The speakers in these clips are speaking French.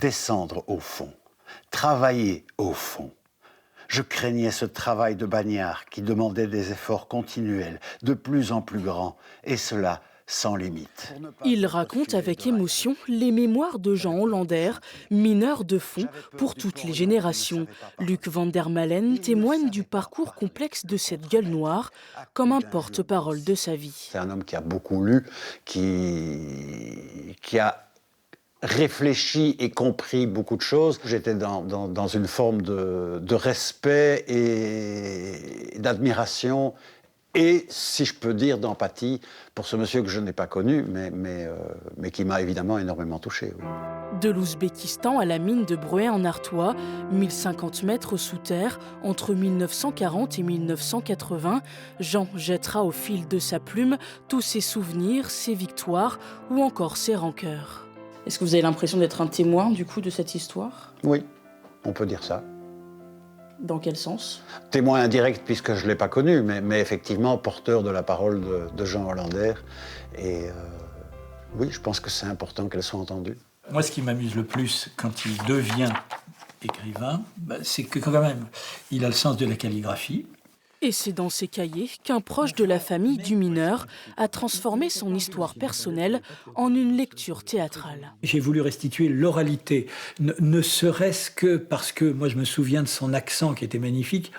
Descendre au fond, travailler au fond. Je craignais ce travail de bagnard qui demandait des efforts continuels, de plus en plus grands, et cela sans limite. Il raconte avec émotion les mémoires de Jean Hollander, mineur de fond pour toutes les générations. Luc van der Malen témoigne du parcours complexe de cette gueule noire comme un porte-parole de sa vie. C'est un homme qui a beaucoup lu, qui a réfléchi et compris beaucoup de choses. J'étais dans une forme de respect et d'admiration et, si je peux dire, d'empathie pour ce monsieur que je n'ai pas connu, mais qui m'a évidemment énormément touché. Oui. De l'Ouzbékistan à la mine de Breuer en Artois, 1050 mètres sous terre, entre 1940 et 1980, Jean jettera au fil de sa plume tous ses souvenirs, ses victoires ou encore ses rancœurs. Est-ce que vous avez l'impression d'être un témoin du coup de cette histoire ? Oui, on peut dire ça. Dans quel sens ? Témoin indirect puisque je ne l'ai pas connu, mais effectivement porteur de la parole de Jean Hollander. Et oui, je pense que c'est important qu'elle soit entendue. Moi, ce qui m'amuse le plus quand il devient écrivain, c'est que quand même, il a le sens de la calligraphie. Et c'est dans ces cahiers qu'un proche de la famille du mineur a transformé son histoire personnelle en une lecture théâtrale. J'ai voulu restituer l'oralité, ne serait-ce que parce que moi je me souviens de son accent qui était magnifique.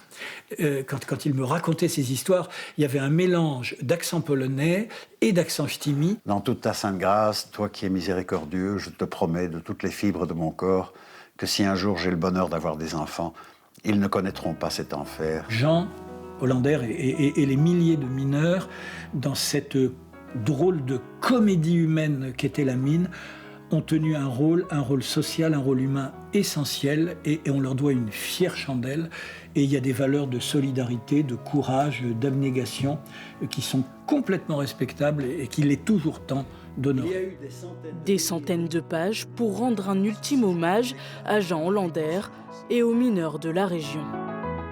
Quand il me racontait ses histoires, il y avait un mélange d'accent polonais et d'accent ch'timi. Dans toute ta sainte grâce, toi qui es miséricordieux, je te promets de toutes les fibres de mon corps que si un jour j'ai le bonheur d'avoir des enfants, ils ne connaîtront pas cet enfer. Jean Hollander et les milliers de mineurs dans cette drôle de comédie humaine qu'était la mine ont tenu un rôle social, un rôle humain essentiel et on leur doit une fière chandelle. Et il y a des valeurs de solidarité, de courage, d'abnégation qui sont complètement respectables et qu'il est toujours temps d'honorer. Des centaines de pages pour rendre un ultime hommage à Jean Hollander et aux mineurs de la région.